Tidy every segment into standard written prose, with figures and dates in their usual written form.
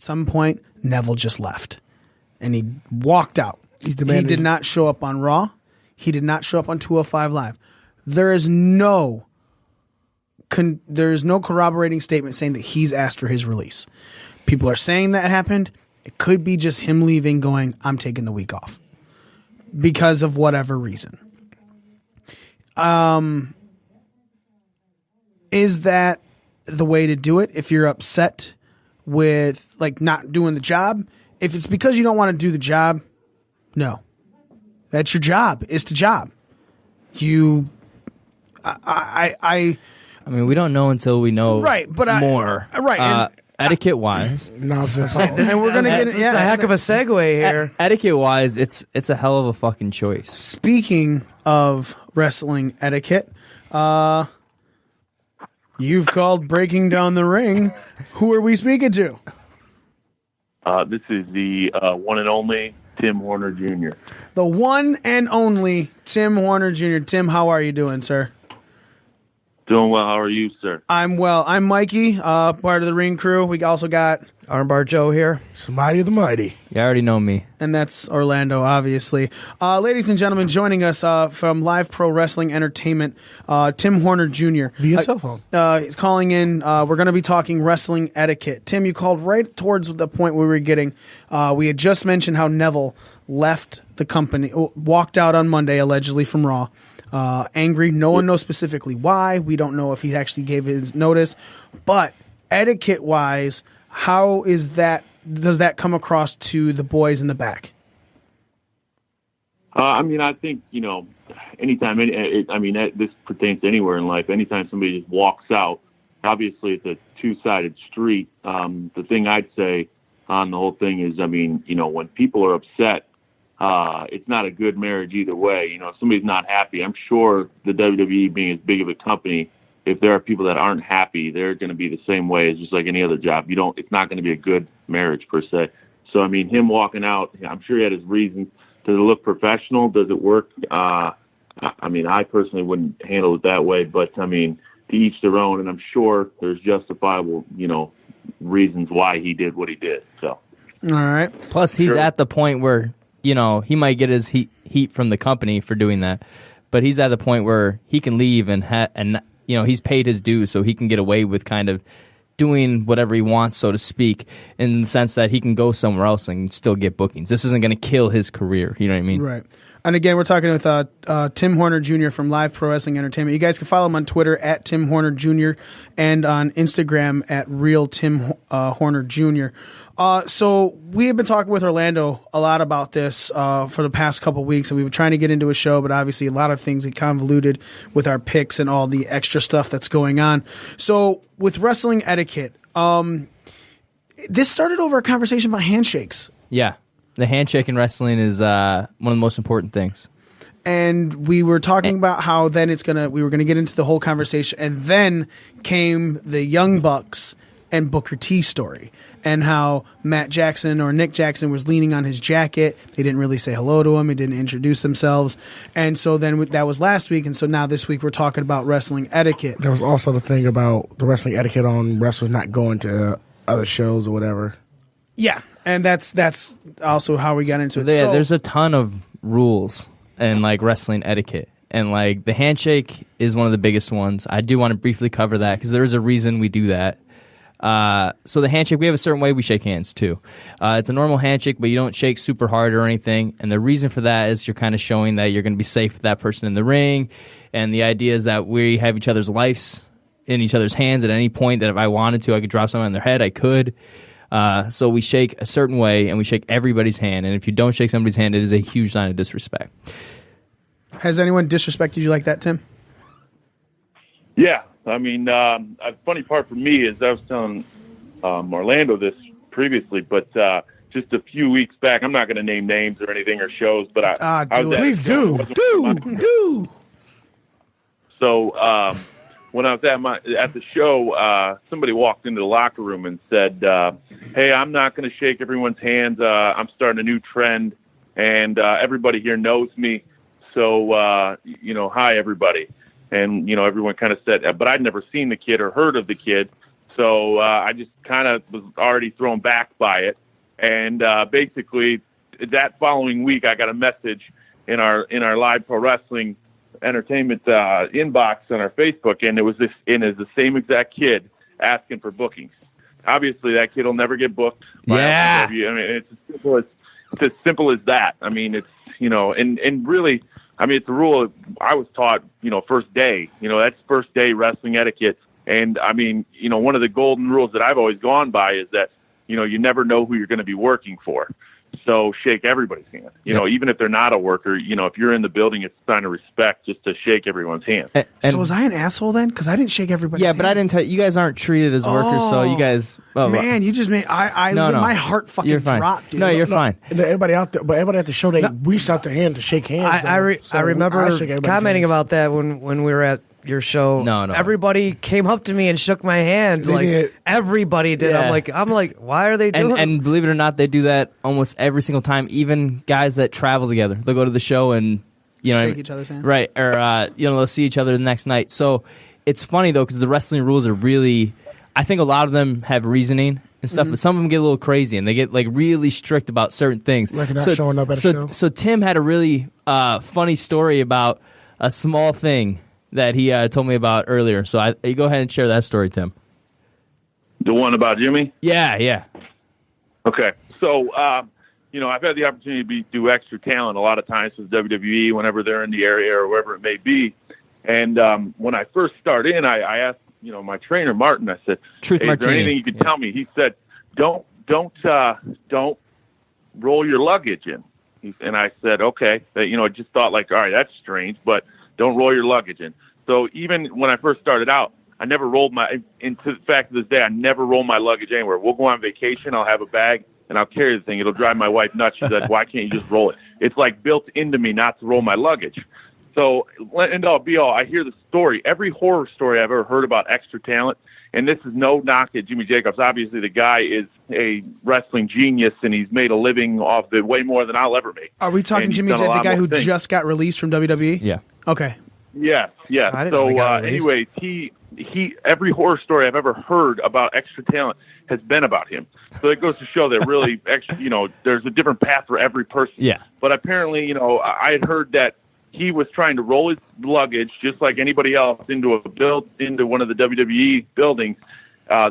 some point, Neville just left. And he walked out. He did not show up on Raw. He did not show up on 205 Live. There is no corroborating statement saying that he's asked for his release. People are saying that happened. It could be just him leaving, going, I'm taking the week off because of whatever reason. Is that the way to do it? If you're upset with like not doing the job, if it's because you don't want to do the job, no, that's your job. It's the job. I mean, we don't know until we know more. Etiquette wise, and we're gonna get a heck of a segue here. Etiquette wise, it's a hell of a fucking choice. Speaking of wrestling etiquette, you've called Breaking Down the Ring. Who are we speaking to? This is the one and only Tim Horner Jr. The one and only Tim Horner Jr. Tim, how are you doing, sir? Doing well. How are you, sir? I'm well. I'm Mikey, part of the Ring Crew. We also got Armbar Joe here. Somebody of the Mighty. You already know me. And that's Orlando, obviously. Ladies and gentlemen, joining us from Live Pro Wrestling Entertainment, Tim Horner Jr. Via cell phone. He's calling in. We're going to be talking wrestling etiquette. Tim, you called right towards the point we were getting. We had just mentioned how Neville left the company, walked out on Monday, allegedly from Raw. Angry. No one knows specifically why. We don't know if he actually gave his notice. But etiquette-wise, how is that? Does that come across to the boys in the back? I mean, I think, anytime, this pertains to anywhere in life. Anytime somebody just walks out, obviously it's a two-sided street. The thing I'd say on the whole thing is, when people are upset, it's not a good marriage either way. If somebody's not happy, I'm sure the WWE being as big of a company, if there are people that aren't happy, they're going to be the same way as just like any other job. It's not going to be a good marriage per se. So, him walking out, I'm sure he had his reasons. Does it look professional? Does it work? I personally wouldn't handle it that way, but to each their own. And I'm sure there's justifiable, reasons why he did what he did. So, all right. Plus, he's at the point where, he might get his heat from the company for doing that, but he's at the point where he can leave and he's paid his dues, so he can get away with kind of doing whatever he wants, so to speak, in the sense that he can go somewhere else and still get bookings. This isn't going to kill his career. You know what I mean? Right. And again, we're talking with Tim Horner Jr. from Live Pro Wrestling Entertainment. You guys can follow him on Twitter at Tim Horner Jr. and on Instagram at Real Tim Horner Jr. So we have been talking with Orlando a lot about this for the past couple of weeks, and we've been trying to get into a show, but obviously a lot of things get convoluted with our picks and all the extra stuff that's going on. So with wrestling etiquette, this started over a conversation about handshakes. Yeah. The handshake in wrestling is one of the most important things. And we were talking about how then we were gonna get into the whole conversation, and then came the Young Bucks and Booker T story, and how Matt Jackson or Nick Jackson was leaning on his jacket. They didn't really say hello to him. He didn't introduce themselves. And so then that was last week. And so now this week we're talking about wrestling etiquette. There was also the thing about the wrestling etiquette on wrestlers not going to other shows or whatever. Yeah. And that's also how we got into it. Yeah, there's a ton of rules and like wrestling etiquette. And like the handshake is one of the biggest ones. I do want to briefly cover that because there is a reason we do that. So the handshake, we have a certain way we shake hands too. It's a normal handshake, but you don't shake super hard or anything. And the reason for that is you're kind of showing that you're going to be safe with that person in the ring. And the idea is that we have each other's lives in each other's hands at any point, that if I wanted to, I could drop someone on their head, I could. So we shake a certain way, and we shake everybody's hand. And if you don't shake somebody's hand, it is a huge sign of disrespect. Has anyone disrespected you like that, Tim? Yeah. A funny part for me is I was telling Orlando this previously, but just a few weeks back, I'm not going to name names or anything or shows, but please do. So when I was at the show, somebody walked into the locker room and said, "Hey, I'm not going to shake everyone's hands. I'm starting a new trend, and everybody here knows me. So hi everybody." And everyone kind of said, but I'd never seen the kid or heard of the kid. So I just kind of was already thrown back by it. And basically, that following week, I got a message in our live pro wrestling entertainment inbox on our Facebook, and it was the same exact kid asking for bookings. Obviously, that kid will never get booked. Yeah. I mean, it's as simple as that. I mean, it's, and really, I mean, it's a rule I was taught, first day. That's first day wrestling etiquette. And I mean, one of the golden rules that I've always gone by is that, you never know who you're going to be working for. So shake everybody's hand. Even if they're not a worker, if you're in the building, it's a sign of respect just to shake everyone's hand. So was I an asshole then? Because I didn't shake everybody's hand. Yeah, but I didn't tell you guys aren't treated as workers, so you guys. Oh, man, you just made my heart fucking you're fine. dropped, dude. No, you're fine. And everybody out there, but everybody at the show, they reached out their hand to shake hands. I remember commenting about that when we were at your show. No. Everybody came up to me and shook my hand. They did. Everybody did. Yeah. I'm like, why are they doing? And believe it or not, they do that almost every single time. Even guys that travel together, they'll go to the show and shake each other's hand. Right? Or they'll see each other the next night. So it's funny though because the wrestling rules are really. I think a lot of them have reasoning and stuff, but some of them get a little crazy and they get like really strict about certain things. Like not showing up at a show. So Tim had a really funny story about a small thing that he told me about earlier. So you go ahead and share that story, Tim. The one about Jimmy? Yeah. Okay. So, I've had the opportunity to do extra talent a lot of times with WWE whenever they're in the area or wherever it may be. And when I first started in, I asked, my trainer, Martin, I said, Truth hey, is there Martini. anything you could tell me? He said, don't roll your luggage in. And I said, okay. I just thought like, all right, that's strange, but don't roll your luggage in. So even when I first started out, I never rolled into the fact of this day, I never roll my luggage anywhere. We'll go on vacation, I'll have a bag, and I'll carry the thing. It'll drive my wife nuts. She said, why can't you just roll it? It's like built into me not to roll my luggage. So, end all be all, I hear the story. Every horror story I've ever heard about extra talent, and this is no knock at Jimmy Jacobs. Obviously, the guy is a wrestling genius, and he's made a living off it way more than I'll ever make. Are we talking Jimmy Jacobs, the guy who just got released from WWE? Yeah. Okay. Yes. I didn't know he got released. Anyways, he every horror story I've ever heard about extra talent has been about him. So it goes to show that really, there's a different path for every person. Yeah. But apparently, I had heard that he was trying to roll his luggage just like anybody else into one of the WWE buildings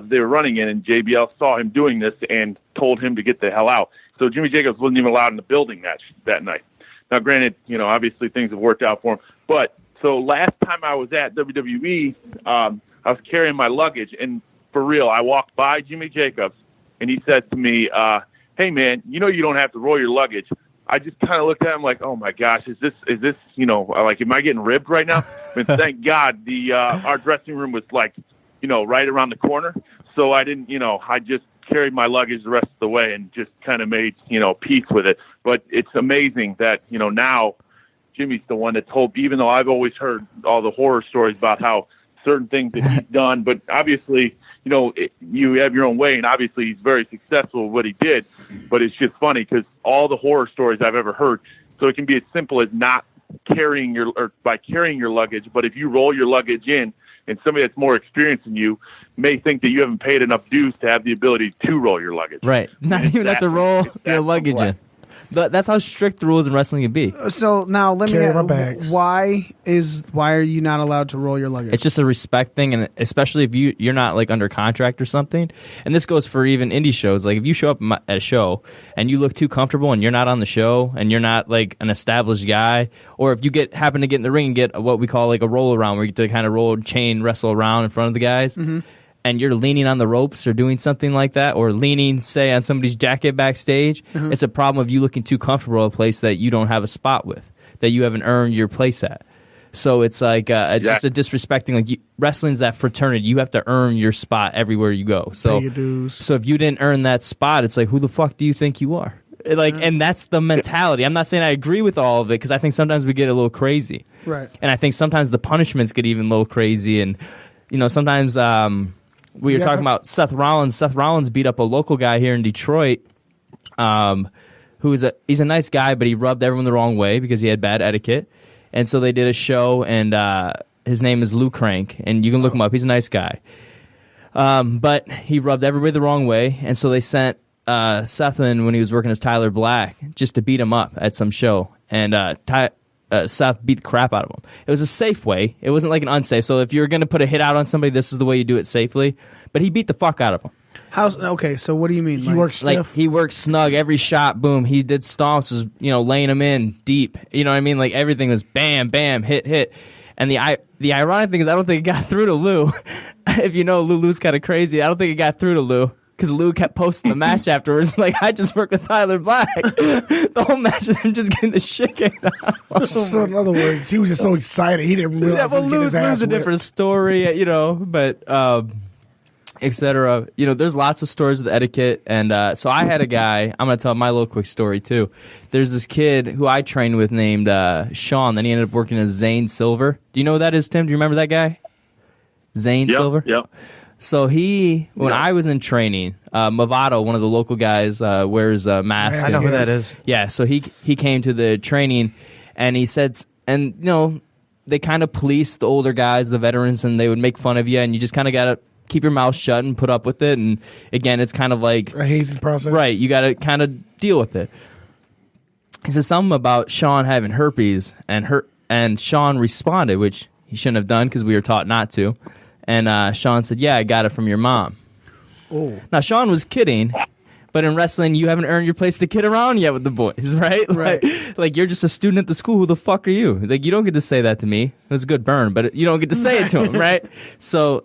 they were running in, and JBL saw him doing this and told him to get the hell out. So Jimmy Jacobs wasn't even allowed in the building that night. Now, granted, obviously things have worked out for him, but so last time I was at WWE, I was carrying my luggage, and for real, I walked by Jimmy Jacobs, and he said to me, hey, man, you don't have to roll your luggage. I just kind of looked at him like, oh, my gosh, is this like, am I getting ribbed right now? And thank God our dressing room was like, right around the corner. So I didn't, I just carried my luggage the rest of the way and just kind of made, peace with it. But it's amazing that, now Jimmy's the one that told, even though I've always heard all the horror stories about how certain things that he's done, but obviously, you have your own way, and obviously he's very successful with what he did, but it's just funny because all the horror stories I've ever heard, so it can be as simple as not carrying your luggage, but if you roll your luggage in, and somebody that's more experienced than you may think that you haven't paid enough dues to have the ability to roll your luggage. Right. Not even have to roll your luggage in. But that's how strict the rules in wrestling can be. So now let me Carry my ask, bags. why are you not allowed to roll your luggage? It's just a respect thing, and especially if you're not like under contract or something. And this goes for even indie shows. Like if you show up at a show and you look too comfortable and you're not on the show and you're not like an established guy, or if you happen to get in the ring and get what we call like a roll around, where you get to kind of wrestle around in front of the guys. Mm-hmm. And you're leaning on the ropes or doing something like that, or leaning, say, on somebody's jacket backstage, it's a problem of you looking too comfortable at a place that you don't have a spot with, that you haven't earned your place at. So it's like just a disrespecting. Like wrestling's that fraternity. You have to earn your spot everywhere you go. So, pay your dues. So if you didn't earn that spot, it's like, who the fuck do you think you are? And that's the mentality. I'm not saying I agree with all of it, because I think sometimes we get a little crazy. Right. And I think sometimes the punishments get even a little crazy. And, sometimes... we were talking about Seth Rollins. Seth Rollins beat up a local guy here in Detroit, he's a nice guy, but he rubbed everyone the wrong way because he had bad etiquette. And so they did a show, and his name is Lou Crank, and you can look him up. He's a nice guy. But he rubbed everybody the wrong way, and so they sent Seth in when he was working as Tyler Black just to beat him up at some show, and Seth beat the crap out of him. It was a safe way. It wasn't like an unsafe. So if you're going to put a hit out on somebody, this is the way you do it safely. But he beat the fuck out of him. Okay, so what do you mean? He worked stiff? Like, he worked snug every shot, boom. He did stomps, was, laying him in deep. You know what I mean? Like, everything was bam, bam, hit. And the ironic thing is I don't think it got through to Lou. If you know, Lou's kind of crazy. I don't think it got through to Lou. Because Lou kept posting the match afterwards. Like, I just worked with Tyler Black. The whole match is him just getting the shit kicked out. So, in other words, he was just so excited. He didn't realize he was getting his ass Lou's a different story, but, et cetera. There's lots of stories with etiquette. And so I had a guy, I'm going to tell my little quick story, too. There's this kid who I trained with named Sean. Then he ended up working as Zane Silver. Do you know who that is, Tim? Do you remember that guy? Zane Silver? Yep. So when I was in training, Movado, one of the local guys, wears a mask. I know who that is. Yeah, so he came to the training, and he said, they kind of police the older guys, the veterans, and they would make fun of you, and you just kind of got to keep your mouth shut and put up with it. And again, it's kind of like a hazing process. Right, you got to kind of deal with it. He said something about Sean having herpes, and Sean responded, which he shouldn't have done because we were taught not to. And Sean said, "Yeah, I got it from your mom." Oh. Now, Sean was kidding, but in wrestling, you haven't earned your place to kid around yet with the boys, right? Right. Like, you're just a student at the school. Who the fuck are you? Like, you don't get to say that to me. It was a good burn, but you don't get to say it to him, right? So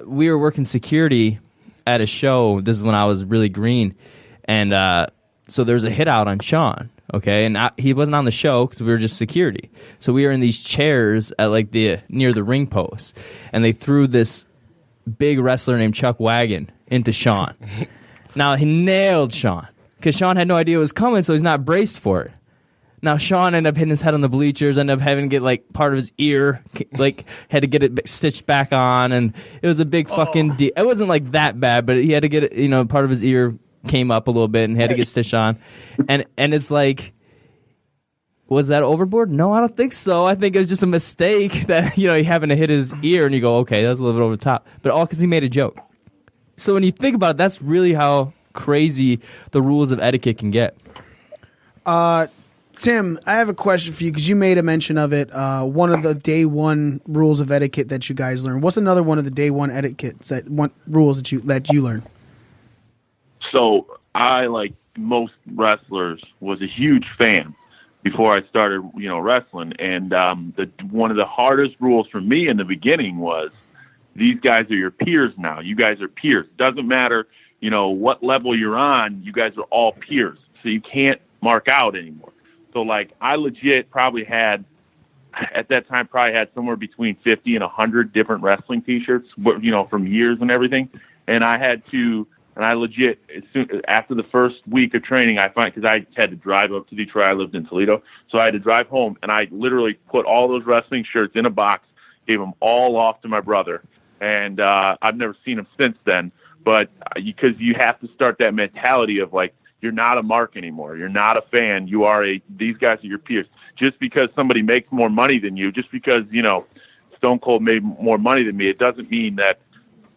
we were working security at a show. This is when I was really green. And so there's a hit out on Sean. Okay, and he wasn't on the show because we were just security. So we were in these chairs at near the ring post, and they threw this big wrestler named Chuck Wagon into Sean. Now he nailed Sean because Sean had no idea it was coming, so he's not braced for it. Now Sean ended up hitting his head on the bleachers, ended up having to get part of his ear, had to get it stitched back on, and it was a big fucking deal. It wasn't that bad, but he had to get it. Part of his ear came up a little bit and had to get stitched on, and it's was that overboard? No, I don't think so. I think it was just a mistake that he happened to hit his ear, and you go, okay, that was a little bit over the top, but all because he made a joke. So when you think about it, that's really how crazy the rules of etiquette can get. Tim, I have a question for you because you made a mention of it. One of the day one rules of etiquette that you guys learned. What's another one of the day one etiquettes rules that you learned? So I, like most wrestlers, was a huge fan before I started, wrestling. And one of the hardest rules for me in the beginning was, these guys are your peers now. You guys are peers. Doesn't matter, what level you're on. You guys are all peers. So you can't mark out anymore. So, I legit probably had, at that time, somewhere between 50 and 100 different wrestling T-shirts, from years and everything. And I legit, after the first week of training, because I had to drive up to Detroit. I lived in Toledo. So I had to drive home, and I literally put all those wrestling shirts in a box, gave them all off to my brother. And I've never seen him since then. But because you have to start that mentality of, you're not a mark anymore. You're not a fan. These guys are your peers. Just because somebody makes more money than you, just because, Stone Cold made more money than me, it doesn't mean that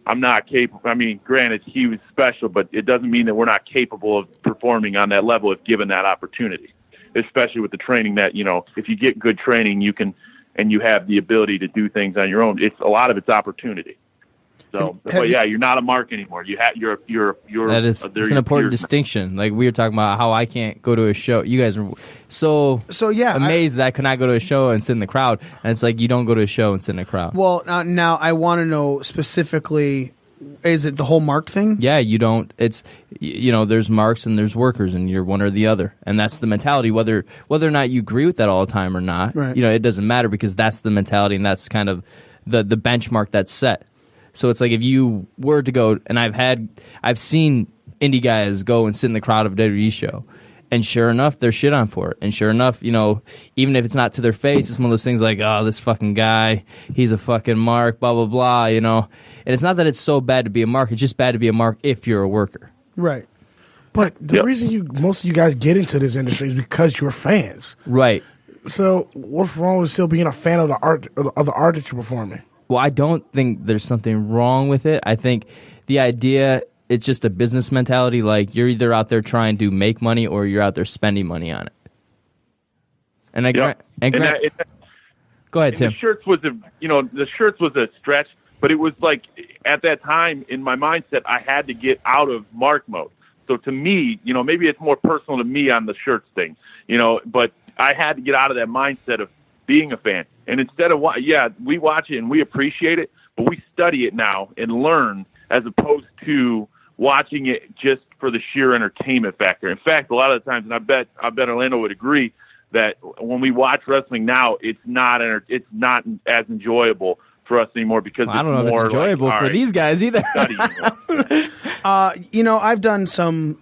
I'm not capable. I mean, granted, he was special, but it doesn't mean that we're not capable of performing on that level if given that opportunity, especially with the training that, if you get good training, you can, and you have the ability to do things on your own. A lot of it's opportunity. So, but yeah, you're not a mark anymore. You're that is, it's an important distinction. Like we were talking about how I can't go to a show. You guys are so amazed that I could not go to a show and sit in the crowd. And it's you don't go to a show and sit in a crowd. Well, now I want to know specifically, is it the whole mark thing? Yeah, you don't. It's there's marks and there's workers, and you're one or the other, and that's the mentality. Whether or not you agree with that all the time or not, right. It doesn't matter because that's the mentality, and that's kind of the benchmark that's set. So it's if you were to go, and I've seen indie guys go and sit in the crowd of a WWE show, and sure enough, they're shit on for it. And sure enough, even if it's not to their face, it's one of those things oh, this fucking guy, he's a fucking mark, blah, blah, blah, And it's not that it's so bad to be a mark, it's just bad to be a mark if you're a worker. Right. But the reason most of you guys get into this industry is because you're fans. Right. So what's wrong with still being a fan of the art that you're performing? Well, I don't think there's something wrong with it. I think the idea, it's just a business mentality. Like, you're either out there trying to make money or you're out there spending money on it. And go ahead, Tim. The shirts was a stretch, but it was like at that time in my mindset, I had to get out of mark mode. So to me, maybe it's more personal to me on the shirts thing, but I had to get out of that mindset of being a fan. And instead of we watch it and we appreciate it, but we study it now and learn as opposed to watching it just for the sheer entertainment factor. In fact, a lot of the times, and I bet Orlando would agree, that when we watch wrestling now, it's not as enjoyable for us anymore because I don't know if it's enjoyable for these guys either. I've done some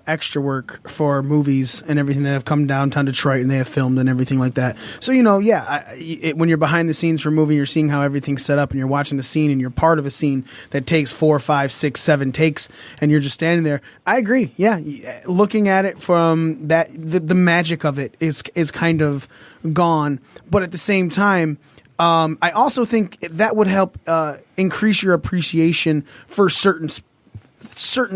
extra work for movies and everything that have come downtown Detroit and they have filmed and everything like that. So, when you're behind the scenes for a movie, you're seeing how everything's set up and you're watching the scene and you're part of a scene that takes 4, 5, 6, 7 takes and you're just standing there. I agree. Yeah. Looking at it from that, the magic of it is kind of gone. But at the same time, I also think that would help increase your appreciation for certain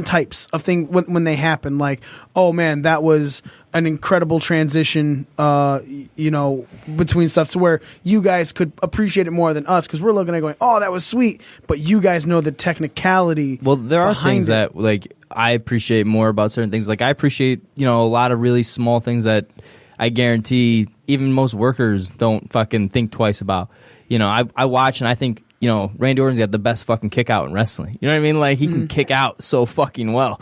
types of things when they happen. Like, oh man, that was an incredible transition, between stuff, to where you guys could appreciate it more than us because we're looking at it going, oh, that was sweet, but you guys know the technicality. Well, there are things that like I appreciate more about certain things. Like I appreciate a lot of really small things that I guarantee even most workers don't fucking think twice about. I watch and I think, Randy Orton's got the best fucking kick out in wrestling. You know what I mean? Like, he can kick out so fucking well.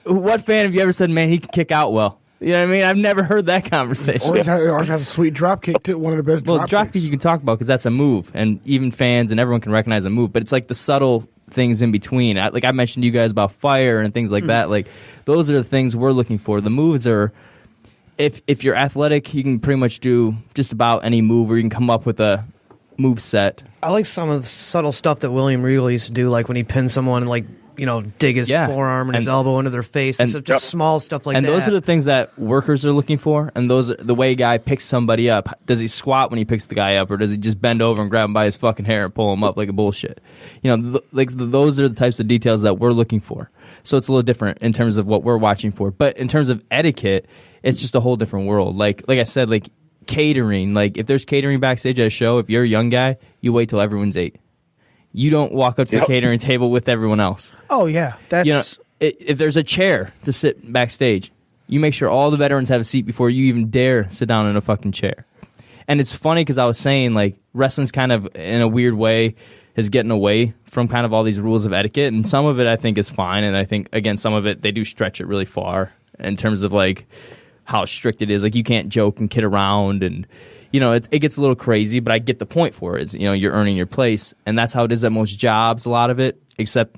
What fan have you ever said, man, he can kick out well? You know what I mean? I've never heard that conversation. Or has a sweet drop kick, too. One of the best drop kick you can talk about because that's a move. And even fans and everyone can recognize a move. But it's like the subtle things in between. I mentioned to you guys about fire and things like that. Like, those are the things we're looking for. The moves are... If you're athletic, you can pretty much do just about any move, or you can come up with a move set. I like some of the subtle stuff that William Regal used to do, like when he pinned someone, like, dig his forearm and his elbow into their face, and just small stuff like that. And those are the things that workers are looking for, and the way a guy picks somebody up. Does he squat when he picks the guy up, or does he just bend over and grab him by his fucking hair and pull him up like a bullshit? Those are the types of details that we're looking for. So it's a little different in terms of what we're watching for. But in terms of etiquette, it's just a whole different world. Like I said, like catering, like if there's catering backstage at a show, if you're a young guy, you wait till everyone's ate. You don't walk up to the catering table with everyone else. Oh yeah, that's if there's a chair to sit backstage, you make sure all the veterans have a seat before you even dare sit down in a fucking chair. And it's funny because I was saying, like, wrestling's kind of in a weird way is getting away from kind of all these rules of etiquette, and some of it I think is fine, and I think again some of it they do stretch it really far in terms of like how strict it is. Like, you can't joke and kid around, and it gets a little crazy, but I get the point for it. It's, you're earning your place, and that's how it is at most jobs, a lot of it, except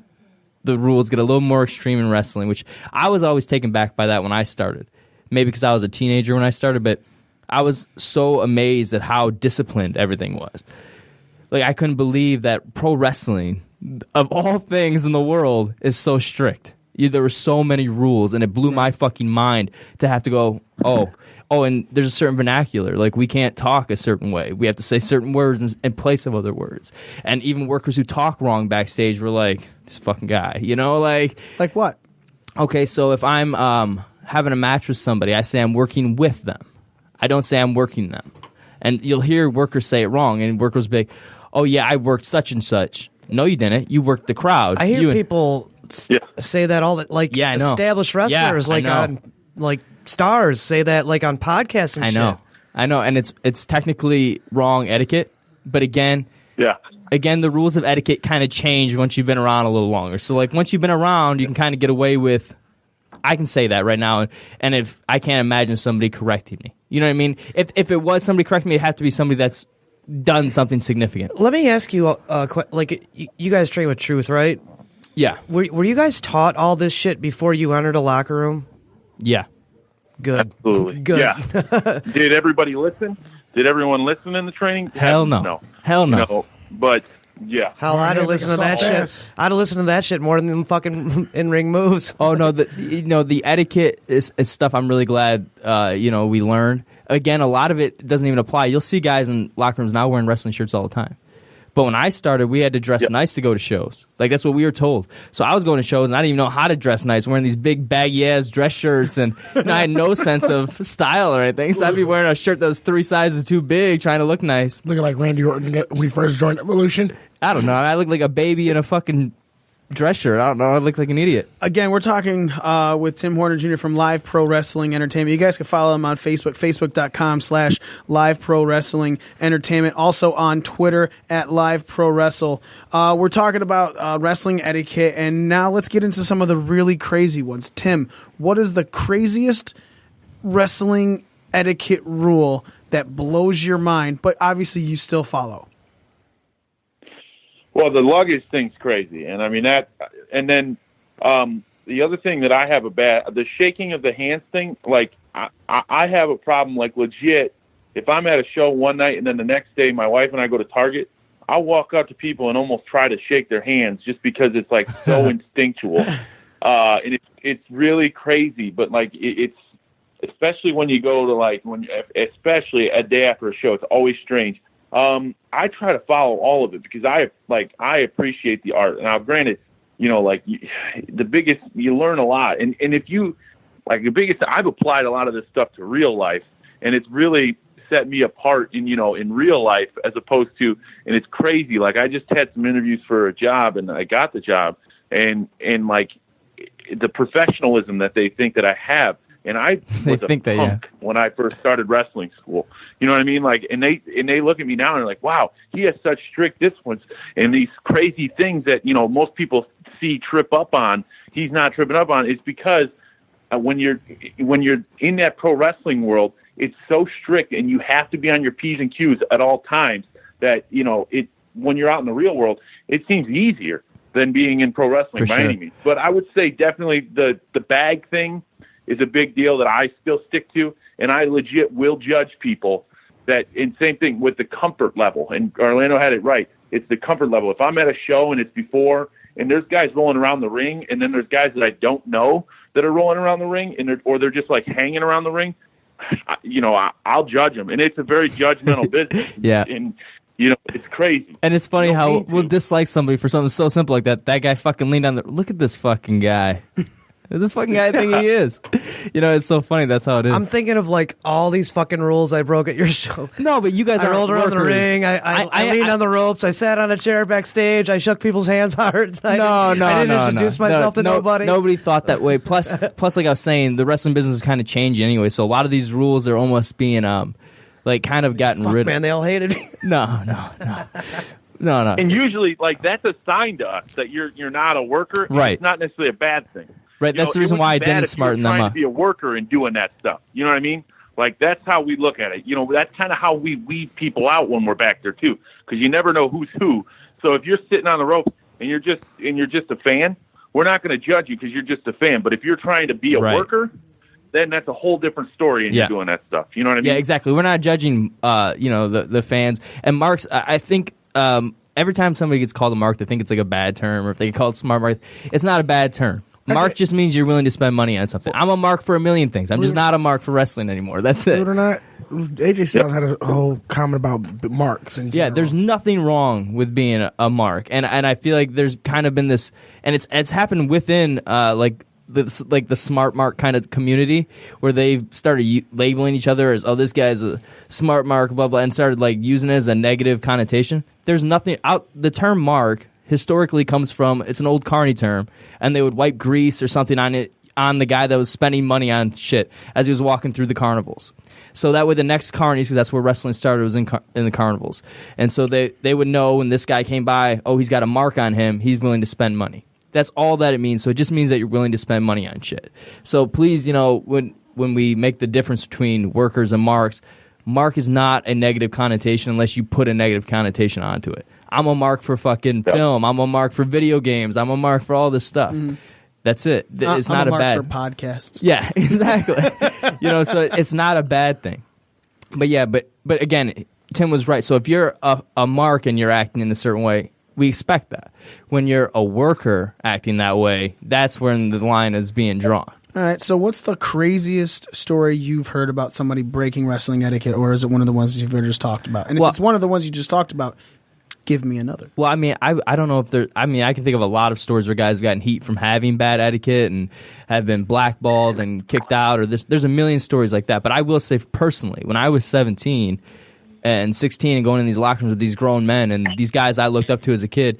the rules get a little more extreme in wrestling, which I was always taken back by that when I started. Maybe because I was a teenager when I started, but I was so amazed at how disciplined everything was. Like, I couldn't believe that pro wrestling, of all things in the world, is so strict. There were so many rules, and it blew my fucking mind to have to go, oh, and there's a certain vernacular. Like, we can't talk a certain way. We have to say certain words in place of other words. And even workers who talk wrong backstage were like, this fucking guy, Like what? Okay, so if I'm having a match with somebody, I say I'm working with them. I don't say I'm working them. And you'll hear workers say it wrong, and workers be like, oh, yeah, I worked such and such. No, you didn't. You worked the crowd. I hear people say that all that, like, I know. Established wrestlers, on like stars say that, like, on podcasts and shit. I know, and it's technically wrong etiquette, but again, the rules of etiquette kind of change once you've been around a little longer. So, like, once you've been around, you can kind of get away with, I can say that right now, and if I can't imagine somebody correcting me. You know what I mean? If it was somebody correcting me, it'd have to be somebody that's done something significant. Let me ask you, like, you guys train with Truth, right? Yeah. Were you guys taught all this shit before you entered a locker room? Yeah. Good. Absolutely. Good. Yeah. Did everybody listen? Did everyone listen in the training? Hell no. No. Hell no. No. But yeah. Hell, I'd have listened to that shit. I'd have listened to that shit more than them fucking in-ring moves. Oh no, the etiquette is stuff I'm really glad we learned. Again, a lot of it doesn't even apply. You'll see guys in locker rooms now wearing wrestling shirts all the time. But when I started, we had to dress nice to go to shows. Like, that's what we were told. So I was going to shows, and I didn't even know how to dress nice, wearing these big baggy-ass dress shirts, and I had no sense of style or anything. So I'd be wearing a shirt that was 3 sizes too big, trying to look nice. Looking like Randy Orton when he first joined Evolution. I don't know. I look like a baby in a fucking dress shirt. I don't know. I look like an idiot. Again, we're talking with Tim Horner Jr. from Live Pro Wrestling Entertainment. You guys can follow him on Facebook, facebook.com/Live Pro Wrestling Entertainment. Also on Twitter at Live Pro Wrestle. We're talking about wrestling etiquette, and now let's get into some of the really crazy ones. Tim, what is the craziest wrestling etiquette rule that blows your mind, but obviously you still follow? Well, the luggage thing's crazy, and I mean that. And then the other thing that I have the shaking of the hands thing. Like I have a problem. Like legit, if I'm at a show one night and then the next day my wife and I go to Target, I'll walk up to people and almost try to shake their hands just because it's like so instinctual, and it's really crazy. But like it's especially when you go to especially a day after a show, it's always strange. I try to follow all of it because I appreciate the art. Now, granted, you learn a lot. And if you, I've applied a lot of this stuff to real life, and it's really set me apart in real life as opposed to, and it's crazy. Like, I just had some interviews for a job and I got the job, and like the professionalism that they think that I have. And I was a punk when I first started wrestling school. You know what I mean? Like, and they look at me now and they're like, "Wow, he has such strict disciplines and these crazy things that most people see trip up on. He's not tripping up on." It's because when you're in that pro wrestling world, it's so strict and you have to be on your P's and Q's at all times. That when you're out in the real world, it seems easier than being in pro wrestling by any means. But I would say definitely the bag thing is a big deal that I still stick to, and I legit will judge people that, and same thing with the comfort level, and Orlando had it right. It's the comfort level. If I'm at a show and it's before, and there's guys rolling around the ring, and then there's guys that I don't know that are rolling around the ring, and they're just like hanging around the ring, I'll judge them, and it's a very judgmental business. Yeah. And it's crazy. And it's funny how we'll dislike somebody for something so simple like that. That guy fucking leaned on look at this fucking guy. The fucking guy I think he is. It's so funny. That's how it is. I'm thinking of like all these fucking rules I broke at your show. No, but you guys I rolled around the ring. I leaned on the ropes. I sat on a chair backstage. I shook people's hands hard. I didn't introduce myself to nobody. Nobody thought that way. Plus, like I was saying, the wrestling business is kind of changing anyway. So a lot of these rules are almost being kind of gotten rid of. Man, they all hated me. No. No. And usually, that's a sign to us that you're not a worker. Right. It's not necessarily a bad thing. Right, that's the reason why I didn't smarten them up. Trying to be a worker and doing that stuff. You know what I mean? Like, that's how we look at it. That's kind of how we weed people out when we're back there too, because you never know who's who. So if you're sitting on the ropes and you're just a fan, we're not going to judge you because you're just a fan. But if you're trying to be a worker, then that's a whole different story, and you're doing that stuff. You know what I mean? Yeah, exactly. We're not judging, the fans. And marks, I think. Every time somebody gets called a mark, they think it's like a bad term, or if they get called smart mark, it's not a bad term. Mark just means you're willing to spend money on something. I'm a mark for a million things. I'm just not a mark for wrestling anymore. That's it. Believe it or not, AJ Styles had a whole comment about marks. Yeah, there's nothing wrong with being a mark, and I feel like there's kind of been this, and it's happened within the smart mark kind of community where they've started labeling each other as, this guy's a smart mark, blah blah, and started using it as a negative connotation. There's nothing out. The term mark historically comes from, it's an old carny term, and they would wipe grease or something on the guy that was spending money on shit as he was walking through the carnivals. So that way the next carnies, because that's where wrestling started, was in the carnivals. And so they would know when this guy came by, he's got a mark on him, he's willing to spend money. That's all that it means. So it just means that you're willing to spend money on shit. So please, when we make the difference between workers and marks, mark is not a negative connotation unless you put a negative connotation onto it. I'm a mark for fucking film. I'm a mark for video games. I'm a mark for all this stuff. That's it. It's not I'm a bad mark for podcasts. Yeah, exactly. So it's not a bad thing. But again, Tim was right. So if you're a mark and you're acting in a certain way, we expect that. When you're a worker acting that way, that's when the line is being drawn. All right, so what's the craziest story you've heard about somebody breaking wrestling etiquette, or is it one of the ones that you've just talked about? And if it's one of the ones you just talked about, Give me another. Well, I mean, I don't know if there. I mean, I can think of a lot of stories where guys have gotten heat from having bad etiquette and have been blackballed and kicked out, or there's a million stories like that. But I will say personally, when I was 17 and 16 and going in these locker rooms with these grown men and these guys I looked up to as a kid,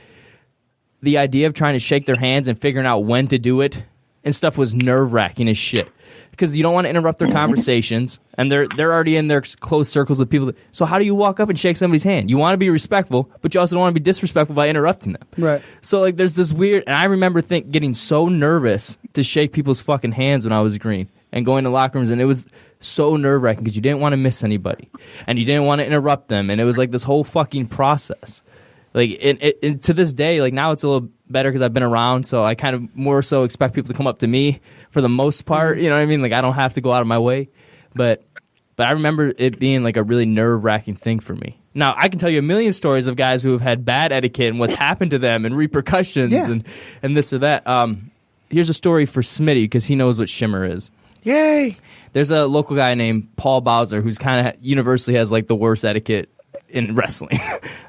the idea of trying to shake their hands and figuring out when to do it and stuff was nerve-wracking as shit. Because you don't want to interrupt their conversations, and they're already in their close circles with people. So how do you walk up and shake somebody's hand? You want to be respectful, but you also don't want to be disrespectful by interrupting them. Right. So like, there's this weird, and I remember getting so nervous to shake people's fucking hands when I was green and going to locker rooms, and it was so nerve-wracking because you didn't want to miss anybody, and you didn't want to interrupt them, and it was like this whole fucking process. Like, to this day, like now it's a little better because I've been around, so I kind of more so expect people to come up to me for the most part. You know what I mean? Like, I don't have to go out of my way. But I remember it being like a really nerve-wracking thing for me. Now, I can tell you a million stories of guys who have had bad etiquette and what's happened to them and repercussions and this or that. Here's a story for Smitty because he knows what Shimmer is. Yay! There's a local guy named Paul Bowser who's kind of universally has like the worst etiquette in wrestling.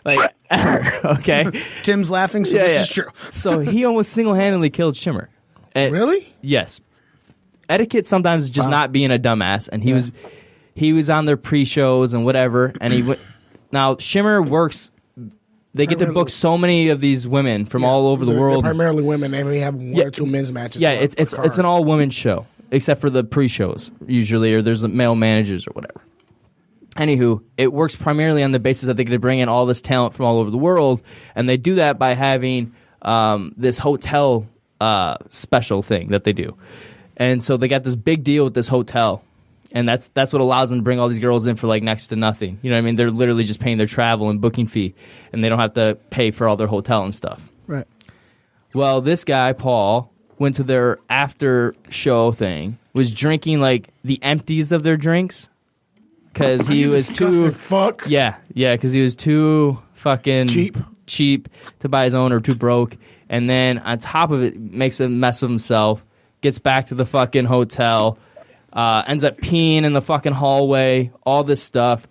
Like, okay? Tim's laughing, so this is true. So he almost single-handedly killed Shimmer. And Really? Yes. Etiquette sometimes is just not being a dumbass, and he was on their pre-shows and whatever, and he went. Now Shimmer works. They get to book so many of these women from all over the world. They're primarily women. They may have one or two men's matches. Yeah, it's an all-women's show, except for the pre-shows usually, or there's male managers or whatever. Anywho, it works primarily on the basis that they get to bring in all this talent from all over the world, and they do that by having this hotel special thing that they do. And so they got this big deal with this hotel, and that's what allows them to bring all these girls in for like next to nothing. You know what I mean? They're literally just paying their travel and booking fee, and they don't have to pay for all their hotel and stuff. Right. Well, this guy, Paul, went to their after show thing, was drinking like the empties of their drinks. Because he was too fuck. Yeah, because he was too fucking cheap to buy his own, or too broke. And then on top of it, makes a mess of himself. Gets back to the fucking hotel, ends up peeing in the fucking hallway. All this stuff,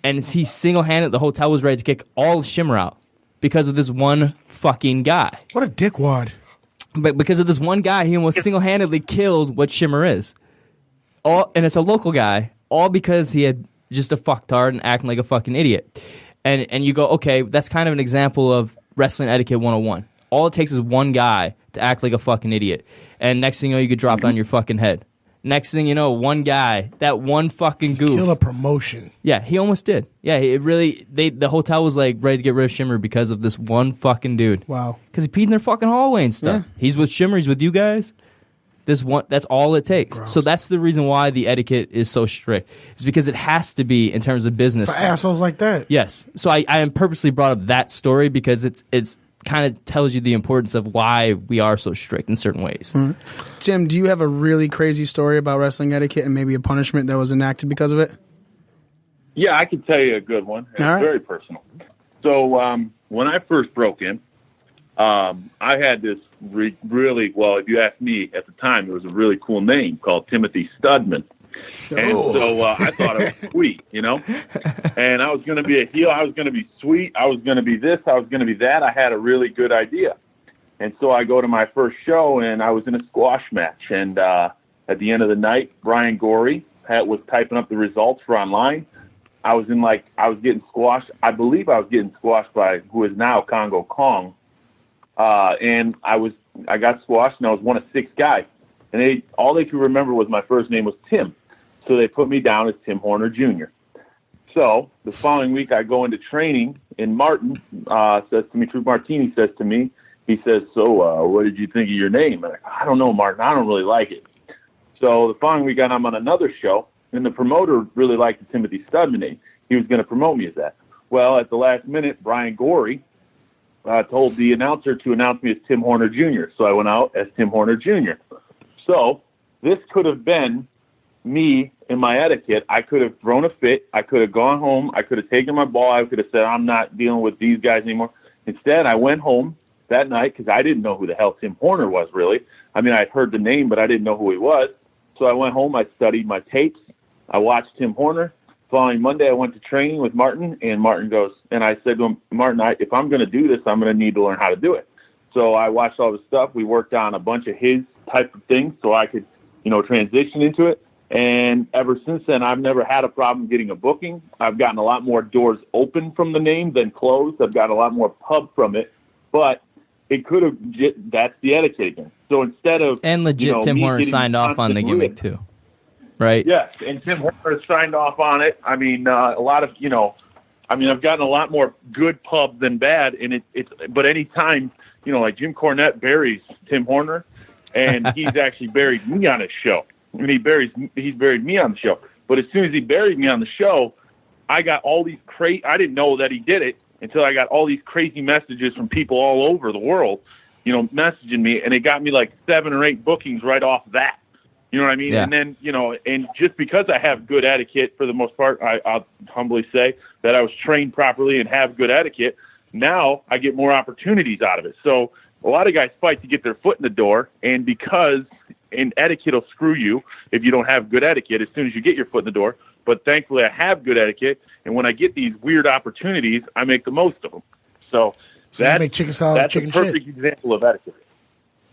and he single-handed. The hotel was ready to kick all of Shimmer out because of this one fucking guy. What a dickwad! But because of this one guy, he almost single-handedly killed what Shimmer is. And it's a local guy. All because he had just a fucktard and acting like a fucking idiot. And you go, okay, that's kind of an example of wrestling etiquette 101. All it takes is one guy to act like a fucking idiot. And next thing you know, you get dropped on your fucking head. Next thing you know, one guy, that one fucking goof. Kill a promotion. Yeah, he almost did. Yeah, it really, the hotel was like ready to get rid of Shimmer because of this one fucking dude. Wow. Because he peed in their fucking hallway and stuff. Yeah. He's with Shimmer, he's with you guys. That's all it takes. Gross. So that's the reason why the etiquette is so strict. It's because it has to be in terms of business. For assholes like that. Yes. So I purposely brought up that story because it's kind of tells you the importance of why we are so strict in certain ways. Mm-hmm. Tim, do you have a really crazy story about wrestling etiquette and maybe a punishment that was enacted because of it? Yeah, I can tell you a good one. It's very personal. So when I first broke in, I had this really, well, if you ask me at the time, it was a really cool name called Timothy Studman. And so I thought it was sweet, you know? And I was going to be a heel. I was going to be sweet. I was going to be this. I was going to be that. I had a really good idea. And so I go to my first show, and I was in a squash match. And at the end of the night, Brian Gorey was typing up the results for online. I was getting squashed. I believe I was getting squashed by who is now Congo Kong. And I got squashed, and I was one of 6 guys. And all they could remember was my first name was Tim. So they put me down as Tim Horner Jr. So the following week, I go into training, and Martin says to me, Truth Martini says to me, he says, so what did you think of your name? And I don't know, Martin. I don't really like it. So the following week, I'm on another show, and the promoter really liked the Timothy Studman name. He was going to promote me as that. Well, at the last minute, Brian Gorey told the announcer to announce me as Tim Horner Jr. So I went out as Tim Horner Jr. So this could have been me and my etiquette. I could have thrown a fit. I could have gone home. I could have taken my ball. I could have said, I'm not dealing with these guys anymore. Instead, I went home that night because I didn't know who the hell Tim Horner was, really. I mean, I'd heard the name, but I didn't know who he was. So I went home. I studied my tapes. I watched Tim Horner. Following Monday, I went to training with Martin, and Martin goes, and I said to him, Martin, if I'm going to do this, I'm going to need to learn how to do it. So I watched all the stuff. We worked on a bunch of his type of things so I could, transition into it. And ever since then, I've never had a problem getting a booking. I've gotten a lot more doors open from the name than closed. I've got a lot more pub from it. But it could have, that's the Etiquette again. So instead of... And legit, Tim Horner signed off on the gimmick too, right? Yes, and Tim Horner signed off on it. I mean, a lot of, I've gotten a lot more good pub than bad. And but any time, like Jim Cornette buries Tim Horner, and he's actually buried me on his show. And he's buried me on the show. But as soon as he buried me on the show, I got all these I didn't know that he did it until I got all these crazy messages from people all over the world, messaging me, and it got me like 7 or 8 bookings right off that. You know what I mean? Yeah. And then, and just because I have good etiquette for the most part, I'll humbly say that I was trained properly and have good etiquette. Now I get more opportunities out of it. So a lot of guys fight to get their foot in the door, and because etiquette will screw you if you don't have good etiquette as soon as you get your foot in the door. But thankfully I have good etiquette, and when I get these weird opportunities, I make the most of them. So you make chicken salad, that's chicken a perfect shit. example of etiquette.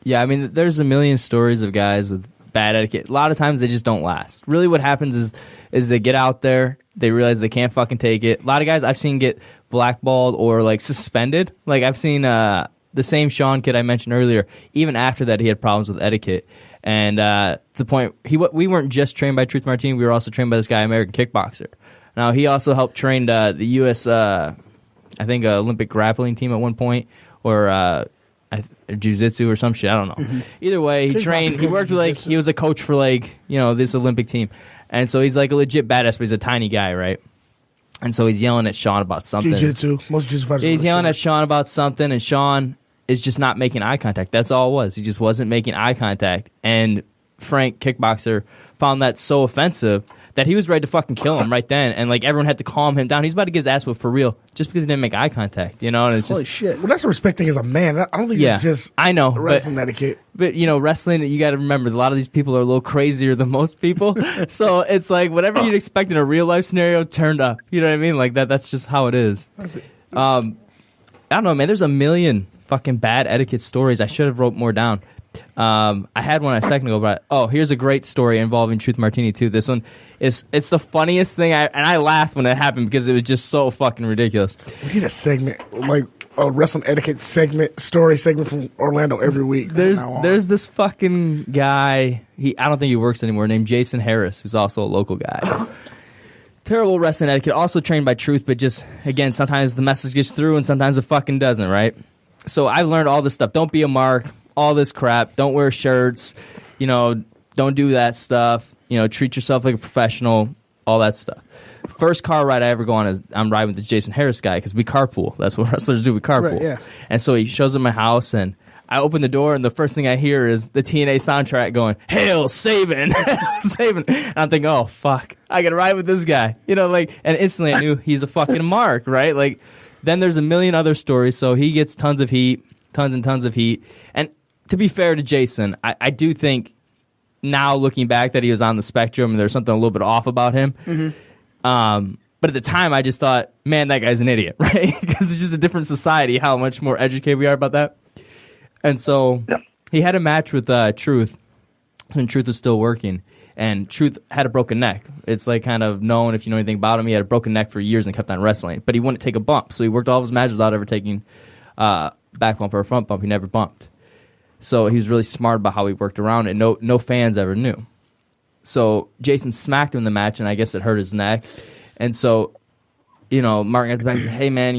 Yeah, I mean, there's a million stories of guys with bad etiquette. A lot of times they just don't last. Really what happens is they get out there, they realize they can't fucking take it. A lot of guys I've seen get blackballed or like suspended. Like I've seen the same Sean kid I mentioned earlier, even after that he had problems with etiquette. And to the point, we weren't just trained by Truth Martini, we were also trained by this guy, American Kickboxer. Now, he also helped train the U.S., I think, Olympic grappling team at one point, or jiu-jitsu or some shit, I don't know. Mm-hmm. Either way, he worked with, he was a coach for, this Olympic team. And so he's, a legit badass, but he's a tiny guy, right? And so he's yelling at Sean about something. Jiu-jitsu. Most jiu-jitsu fighters. He's yelling at Sean about something, and Sean is just not making eye contact. That's all it was. He just wasn't making eye contact. And Frank, Kickboxer, found that so offensive that he was ready to fucking kill him right then. And, everyone had to calm him down. He's about to get his ass whipped for real just because he didn't make eye contact, And it's Holy just... shit. Well, that's a respect thing as a man. I don't think it's just I know, wrestling etiquette. But, wrestling, you got to remember, a lot of these people are a little crazier than most people. So it's whatever you'd expect in a real-life scenario turned up. You know what I mean? That's just how it is. I don't know, man. There's a million fucking bad etiquette stories. I should have wrote more down. I had one a second ago, but here's a great story involving Truth Martini too. This one it's the funniest thing, and I laughed when it happened because it was just so fucking ridiculous. We need a segment, a wrestling etiquette story segment from Orlando every week. There's this fucking guy. I don't think he works anymore. Named Jason Harris, who's also a local guy. Terrible wrestling etiquette. Also trained by Truth, but just again, sometimes the message gets through, and sometimes it fucking doesn't. Right. So I learned all this stuff. Don't be a mark. All this crap. Don't wear shirts. Don't do that stuff. Treat yourself like a professional. All that stuff. First car ride I ever go on is I'm riding with this Jason Harris guy because we carpool. That's what wrestlers do. We carpool. Right, yeah. And so he shows up at my house, and I open the door, and the first thing I hear is the TNA soundtrack going, "Hail Sabin, Hail Sabin." And I'm thinking, oh fuck, I gotta ride with this guy. And instantly I knew he's a fucking mark, right? Then there's a million other stories. So he gets tons and tons of heat. And to be fair to Jason, I do think now looking back that he was on the spectrum and there's something a little bit off about him. Mm-hmm. But at the time, I just thought, man, that guy's an idiot, right? Because it's just a different society, how much more educated we are about that. And so he had a match with Truth when Truth was still working. And Truth had a broken neck. It's kind of known if you know anything about him. He had a broken neck for years and kept on wrestling. But he wouldn't take a bump. So he worked all of his matches without ever taking back bump or a front bump. He never bumped. So he was really smart about how he worked around it. No fans ever knew. So Jason smacked him in the match, and I guess it hurt his neck. And so, Martin at the back said, "Hey man,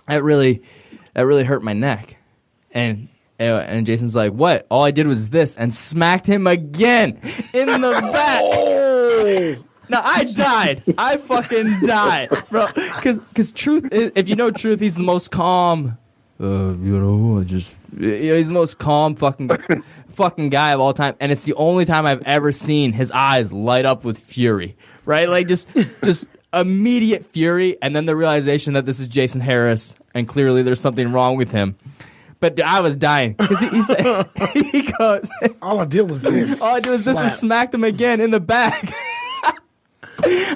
that really hurt my neck." And Jason's like, "What? All I did was this," and smacked him again in the back. Now, I died. I fucking died, bro. Because Truth, if you know Truth, he's the most calm. He's the most calm fucking guy of all time, and it's the only time I've ever seen his eyes light up with fury, right? Just immediate fury, and then the realization that this is Jason Harris, and clearly there's something wrong with him. But I was dying because he said, he goes, all I did was this. All I did was this and smacked him again in the back.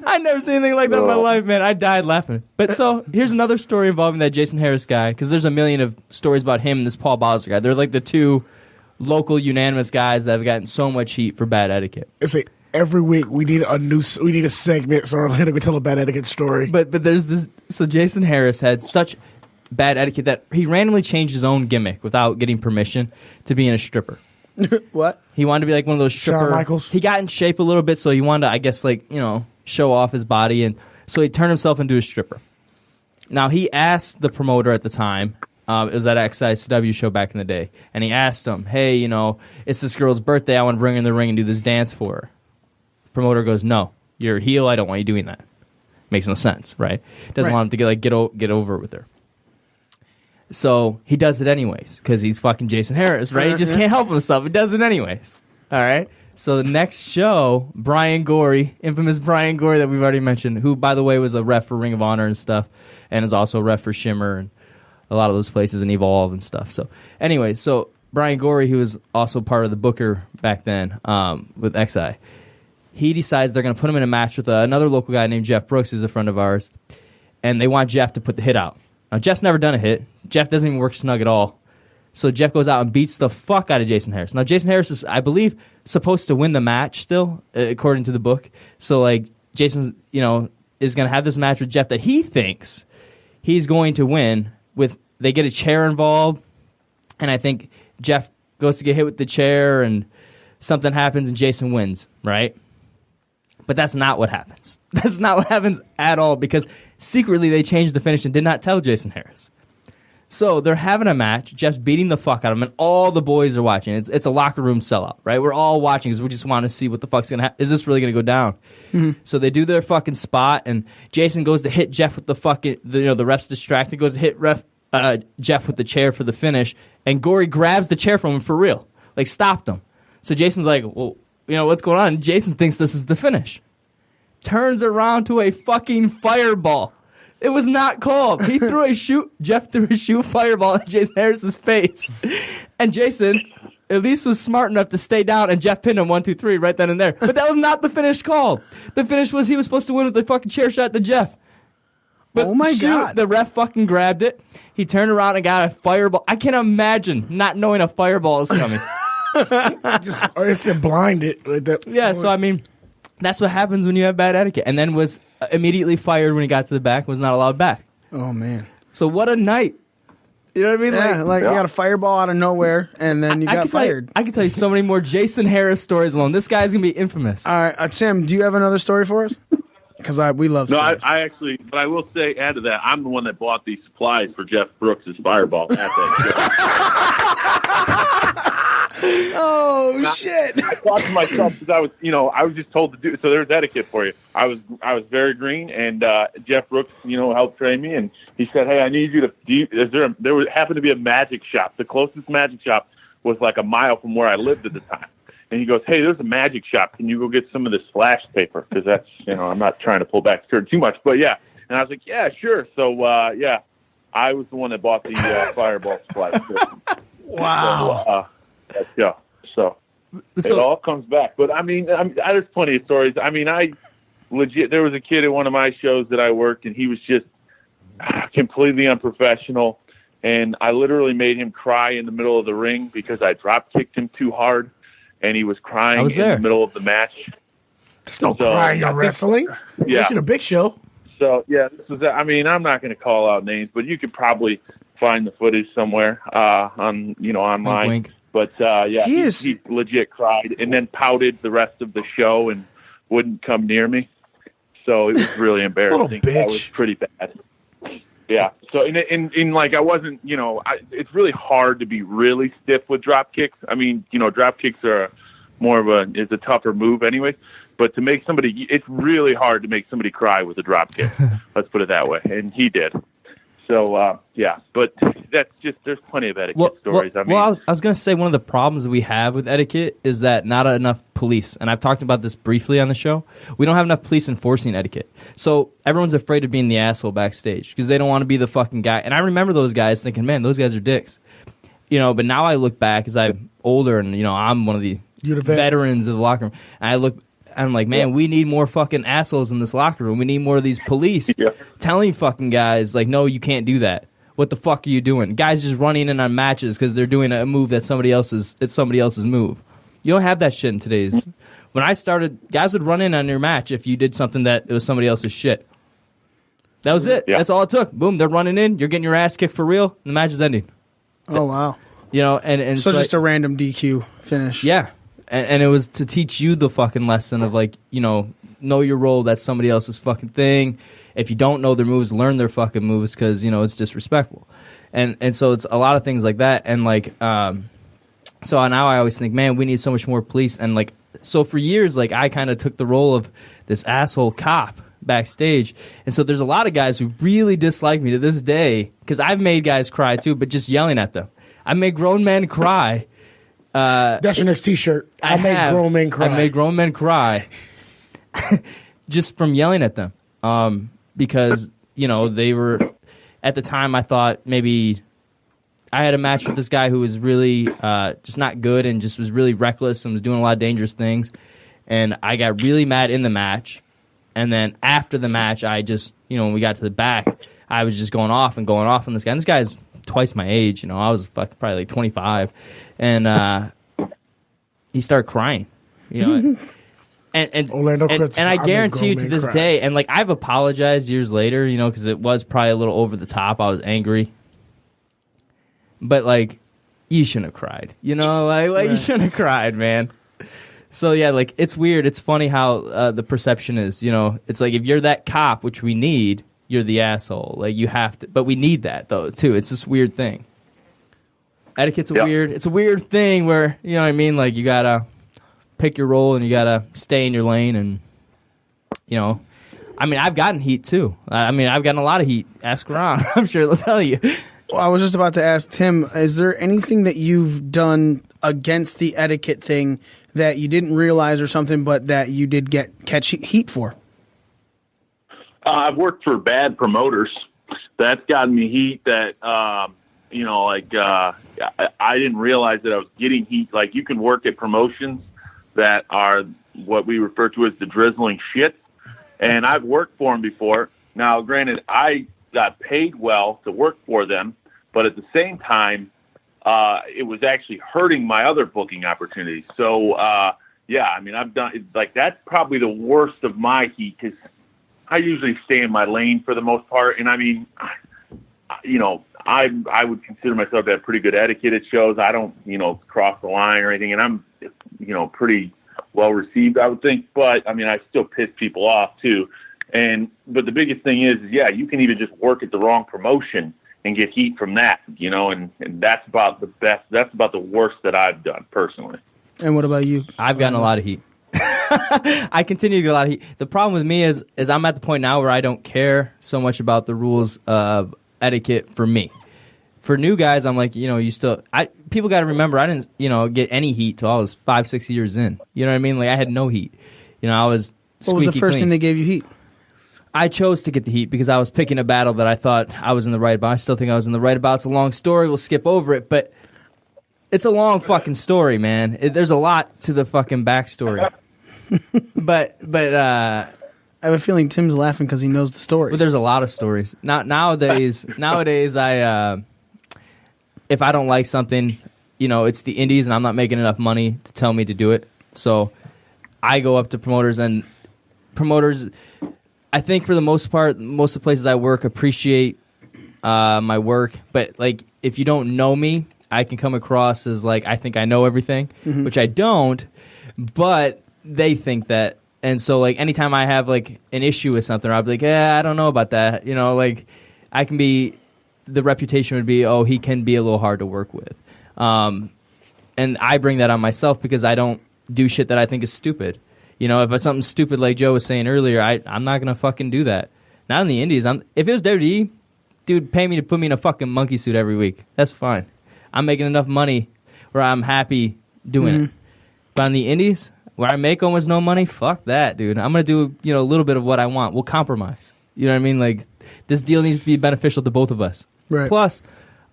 I never seen anything like that in my life, man. I died laughing. But so here's another story involving that Jason Harris guy, because there's a million of stories about him and this Paul Bowser guy. They're like the two local unanimous guys that have gotten so much heat for bad etiquette. It's like every week we need a segment so Orlando can tell a bad etiquette story. But there's this. So Jason Harris had such bad etiquette that he randomly changed his own gimmick without getting permission to being a stripper. What? He wanted to be like one of those stripper. Shawn Michaels? He got in shape a little bit, so he wanted to, I guess, like, you know, show off his body, and so he turned himself into a stripper. Now, he asked the promoter at the time, it was at XICW show back in the day, and he asked him, hey, you know, it's this girl's birthday, I want to bring her in the ring and do this dance for her. Promoter goes, no, you're a heel, I don't want you doing that. Makes no sense, right? Doesn't want him to get over it with her. So he does it anyways, because he's fucking Jason Harris, right? He just can't help himself. He does it anyways. All right? So the next show, Brian Gorey, infamous Brian Gorey that we've already mentioned, who, by the way, was a ref for Ring of Honor and stuff, and is also a ref for Shimmer and a lot of those places, and Evolve and stuff. So anyway, so Brian Gorey, who was also part of the Booker back then with XI, he decides they're going to put him in a match with another local guy named Jeff Brooks, who's a friend of ours, and they want Jeff to put the hit out. Now, Jeff's never done a hit. Jeff doesn't even work snug at all. So Jeff goes out and beats the fuck out of Jason Harris. Now, Jason Harris is, I believe, supposed to win the match still, according to the book. So, like, Jason, you know, is going to have this match with Jeff that he thinks he's going to win with. They get a chair involved, and I think Jeff goes to get hit with the chair, and something happens, and Jason wins, right? But that's not what happens. That's not what happens at all, because secretly they changed the finish and did not tell Jason Harris. So they're having a match. Jeff's beating the fuck out of him, and all the boys are watching. It's a locker room sellout, right? We're all watching because we just want to see what the fuck's going to happen. Is this really going to go down? Mm-hmm. So they do their fucking spot, and Jason goes to hit Jeff with the fucking, the ref's distracted, goes to hit Jeff with the chair for the finish, and Gorey grabs the chair from him for real. Like, stopped him. So Jason's like, well, you know, what's going on? And Jason thinks this is the finish. Turns around to a fucking fireball. It was not called. He threw a shoot. Jeff threw a shoot fireball in Jason Harris's face. And Jason at least was smart enough to stay down, and Jeff pinned him 1, 2, 3 right then and there. But that was not the finish called. The finish was he was supposed to win with the fucking chair shot to Jeff. But oh my God. The ref fucking grabbed it. He turned around and got a fireball. I can't imagine not knowing a fireball is coming. It's blinded. Yeah, so I mean, that's what happens when you have bad etiquette. And then was immediately fired when he got to the back, was not allowed back. Oh, man. So what a night. You know what I mean? Yeah, you got a fireball out of nowhere, and then you got fired. I can tell you so many more Jason Harris stories alone. This guy's going to be infamous. All right, Tim, do you have another story for us? Because we love stories. No, I actually, but I will say, add to that, I'm the one that bought these supplies for Jeff Brooks' fireball at that show. Oh, shit. I thought to myself, because I was just told to do, so there's etiquette for you. I was very green, and Jeff Brooks, helped train me, and he said, hey, I need you to, there happened to be a magic shop. The closest magic shop was like a mile from where I lived at the time. And he goes, hey, there's a magic shop. Can you go get some of this flash paper? Because that's, I'm not trying to pull back the curtain too much. But, yeah. And I was like, yeah, sure. So, I was the one that bought the fireball supplies. Wow. Let's go. So it all comes back. But, I mean, there's plenty of stories. I mean, there was a kid at one of my shows that I worked, and he was just completely unprofessional. And I literally made him cry in the middle of the ring because I drop-kicked him too hard. And he was crying in the middle of the match. There's no crying in wrestling. Yeah. It's a big show. So, yeah, I'm not going to call out names, but you could probably find the footage somewhere online. Wink, wink. But, he legit cried and then pouted the rest of the show and wouldn't come near me. So it was really embarrassing. Little bitch. That was pretty bad. Yeah. So, I wasn't, it's really hard to be really stiff with drop kicks. I mean, drop kicks are is a tougher move anyways. But to make it's really hard to make somebody cry with a drop kick. Let's put it that way. And he did. So, but that's just, there's plenty of etiquette stories. I was going to say one of the problems we have with etiquette is that not enough police, and I've talked about this briefly on the show, we don't have enough police enforcing etiquette. So everyone's afraid of being the asshole backstage because they don't want to be the fucking guy. And I remember those guys thinking, man, those guys are dicks. But now I look back as I'm older and, I'm one of the veterans of the locker room. And I'm like, man, we need more fucking assholes in this locker room. We need more of these police telling fucking guys, like, no, you can't do that. What the fuck are you doing? Guys just running in on matches because they're doing a move that's somebody else's move. You don't have that shit in today's. When I started, guys would run in on your match if you did something that it was somebody else's shit. That was it. Yeah. That's all it took. Boom, they're running in. You're getting your ass kicked for real. And the match is ending. Oh, wow. You know, and so just a random DQ finish. Yeah. And it was to teach you the fucking lesson of, like, you know your role. That's somebody else's fucking thing. If you don't know their moves, learn their fucking moves because, you know, it's disrespectful. And so it's a lot of things like that. And, like, so now I always think, man, we need so much more police. And, like, so for years, like, I kind of took the role of this asshole cop backstage. And so there's a lot of guys who really dislike me to this day because I've made guys cry too, but just yelling at them. I made grown men cry. That's your next T-shirt. I made grown men cry. I made grown men cry just from yelling at them. Because, you know, they were, at the time I thought maybe I had a match with this guy who was really just not good and just was really reckless and was doing a lot of dangerous things. And I got really mad in the match. And then after the match, I just, you know, when we got to the back, I was just going off on this guy. And this guy's twice my age, you know, I was probably like 25. And he started crying, you know. And I guarantee you to this day, and like I've apologized years later, you know, because it was probably a little over the top. I was angry, but like you shouldn't have cried, you know, like you shouldn't have cried, man. So yeah, like it's weird. It's funny how the perception is, you know. It's like if you're that cop, which we need, you're the asshole. Like you have to, but we need that though too. It's this weird thing. Etiquette's it's a weird thing where, you know what I mean. Like you gotta pick your role and you gotta stay in your lane, and you know, I mean, I've gotten heat too. I mean, I've gotten a lot of heat. Ask around. I'm sure they'll tell you. Well, I was just about to ask Tim, is there anything that you've done against the etiquette thing that you didn't realize or something, but that you did catch heat for? I've worked for bad promoters. That's gotten me heat that, you know, like I didn't realize that I was getting heat. Like you can work at promotions that are what we refer to as the drizzling shit. And I've worked for them before. Now, granted, I got paid well to work for them, but at the same time, it was actually hurting my other booking opportunities. So, yeah, I mean, I've done like that's probably the worst of my heat because I usually stay in my lane for the most part. And I mean, you know, I would consider myself to have pretty good etiquette at shows. I don't, you know, cross the line or anything, and I'm, you know, pretty well received, I would think. But I mean, I still piss people off too. But the biggest thing is, yeah, you can even just work at the wrong promotion and get heat from that, you know, and that's about the best. That's about the worst that I've done personally. And what about you? I've gotten a lot of heat. I continue to get a lot of heat. The problem with me is I'm at the point now where I don't care so much about the rules of etiquette for me. For new guys, I'm like, you know, people got to remember, I didn't, you know, get any heat till I was 5-6 years in. You know what I mean? Like I had no heat. You know, I was What was the first thing they gave you heat? I chose to get the heat because I was picking a battle that I thought I was in the right about. I still think I was in the right about. It's a long story. We'll skip over it, but it's a long fucking story, man. There's a lot to the fucking backstory. but I have a feeling Tim's laughing because he knows the story. But there's a lot of stories. Nowadays, I if I don't like something, you know, it's the indies and I'm not making enough money to tell me to do it. So I go up to promoters, and promoters, I think for the most part, most of the places I work appreciate my work. But like, if you don't know me, I can come across as like I think I know everything, which I don't. But they think that, and so like anytime I have like an issue with something, I'll be like, I don't know about that. You know, like I can be. The reputation would be, he can be a little hard to work with, and I bring that on myself because I don't do shit that I think is stupid. You know, if it's something stupid like Joe was saying earlier, I'm not gonna fucking do that. Not in the indies. If it was WWE, dude, pay me to put me in a fucking monkey suit every week. That's fine. I'm making enough money where I'm happy doing it. But on the indies, where I make almost no money, fuck that, dude. I'm gonna do, you know, a little bit of what I want. We'll compromise. You know what I mean? Like this deal needs to be beneficial to both of us. Right. Plus,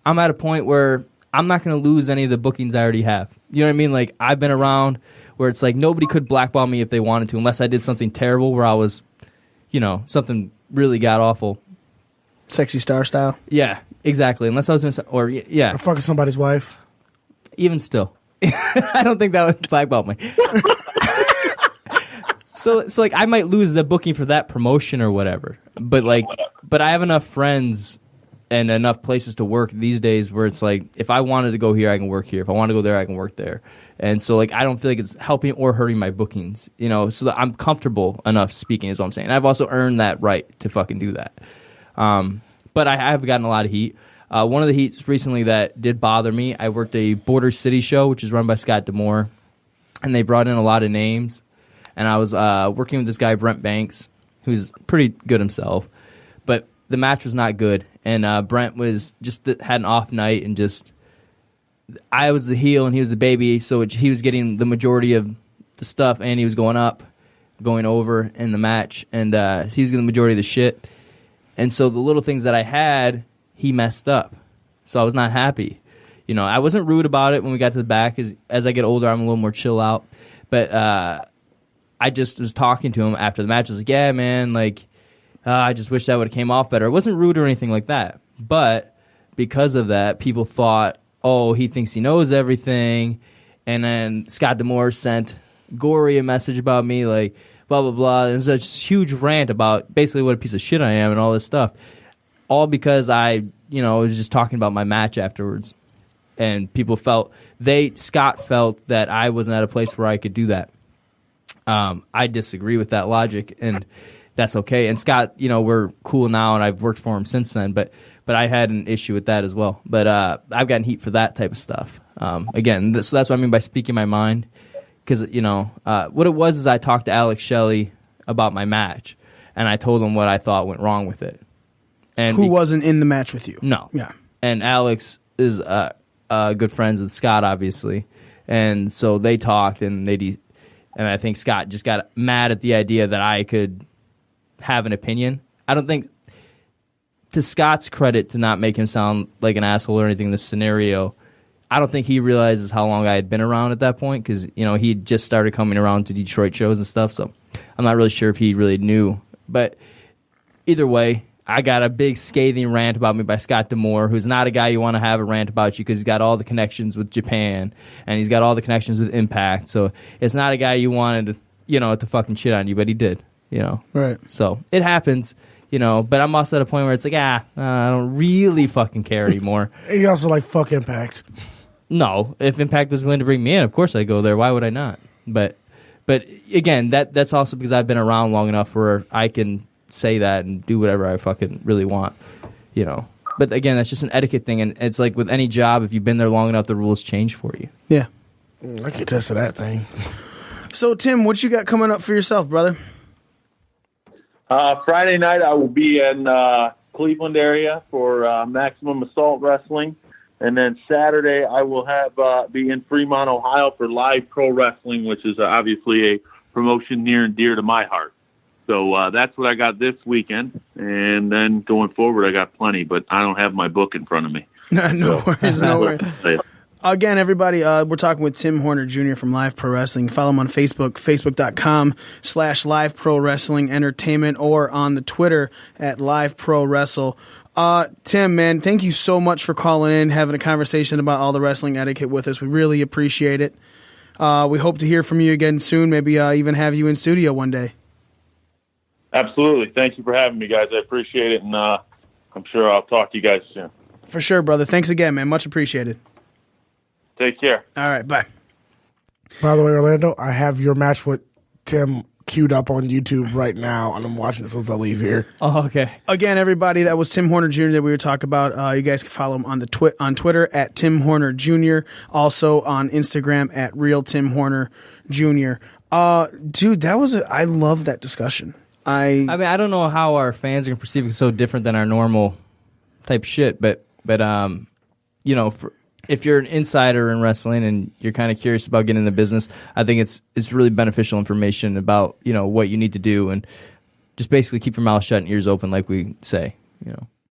I'm at a point where I'm not going to lose any of the bookings I already have. You know what I mean? Like, I've been around where it's like nobody could blackball me if they wanted to, unless I did something terrible where I was, something really god awful. Sexy Star style. Yeah, exactly. Unless I was doing something, or Or fucking somebody's wife. even still, I don't think that would blackball me. So like I might lose the booking for that promotion or whatever, but I have enough friends and enough places to work these days where it's like if I wanted to go here, I can work here. If I want to go there, I can work there. And so like I don't feel like it's helping or hurting my bookings, so that I'm comfortable enough speaking is what I'm saying. And I've also earned that right to fucking do that. But I have gotten a lot of heat. One of the heats recently that did bother me, I worked a Border City show, which is run by Scott D'Amore, and they brought in a lot of names. And I was working with this guy, Brent Banks, who's pretty good himself. But the match was not good. And Brent was had an off night and I was the heel and he was the baby. So he was getting the majority of the stuff and he was going over in the match. And he was getting the majority of the shit. And so the little things that I had, he messed up. So I was not happy. I wasn't rude about it when we got to the back. As I get older, I'm a little more chill out. But I just was talking to him after the match. I was like, yeah, man, I just wish that would have came off better. It wasn't rude or anything like that. But because of that, people thought, oh, he thinks he knows everything. And then Scott D'Amore sent Gory a message about me, like, blah, blah, blah. And such a huge rant about basically what a piece of shit I am and all this stuff. All because I, was just talking about my match afterwards. And people Scott felt that I wasn't at a place where I could do that. I disagree with that logic, and that's okay. And Scott, we're cool now, and I've worked for him since then. But I had an issue with that as well. But I've gotten heat for that type of stuff. Again, so that's what I mean by speaking my mind. Because what it was is I talked to Alex Shelley about my match, and I told him what I thought went wrong with it. And who wasn't in the match with you? No. Yeah. And Alex is good friends with Scott, obviously, and so they talked, and and I think Scott just got mad at the idea that I could have an opinion. I don't think, to Scott's credit, to not make him sound like an asshole or anything in this scenario, I don't think he realizes how long I had been around at that point because, he just started coming around to Detroit shows and stuff, so I'm not really sure if he really knew. But either way, I got a big scathing rant about me by Scott D'Amore, who's not a guy you want to have a rant about you because he's got all the connections with Japan and he's got all the connections with Impact. So it's not a guy you wanted to fucking shit on you, but he did, Right. So it happens, but I'm also at a point where it's like, I don't really fucking care anymore. And you also like fuck Impact. No, if Impact was willing to bring me in, of course I'd go there. Why would I not? But again, that's also because I've been around long enough where I can say that and do whatever I fucking really want, But again, that's just an etiquette thing, and it's like with any job, if you've been there long enough, the rules change for you. Yeah. I can attest to that thing. So, Tim, what you got coming up for yourself, brother? Friday night, I will be in Cleveland area for Maximum Assault Wrestling. And then Saturday, I will be in Fremont, Ohio for Live Pro Wrestling, which is obviously a promotion near and dear to my heart. So that's what I got this weekend. And then going forward, I got plenty, but I don't have my book in front of me. No worries. Again, everybody, we're talking with Tim Horner Jr. from Live Pro Wrestling. Follow him on Facebook, facebook.com/Live Pro Wrestling Entertainment, or on the Twitter at Live Pro Wrestle. Tim, man, thank you so much for calling in, having a conversation about all the wrestling etiquette with us. We really appreciate it. We hope to hear from you again soon, maybe even have you in studio one day. Absolutely. Thank you for having me, guys. I appreciate it, and I'm sure I'll talk to you guys soon. For sure, brother. Thanks again, man. Much appreciated. Take care. All right, bye. By the way, Orlando, I have your match with Tim queued up on YouTube right now, and I'm watching it as soon as I leave here. Oh, okay. Again, everybody, that was Tim Horner Jr. that we were talking about. You guys can follow him on on Twitter at Tim Horner Jr., also on Instagram at Real Tim Horner Jr. Dude, I love that discussion. I mean, I don't know how our fans are going to perceive it so different than our normal type shit, but if you're an insider in wrestling and you're kind of curious about getting into business, I think it's really beneficial information about what you need to do, and just basically keep your mouth shut and ears open, like we say.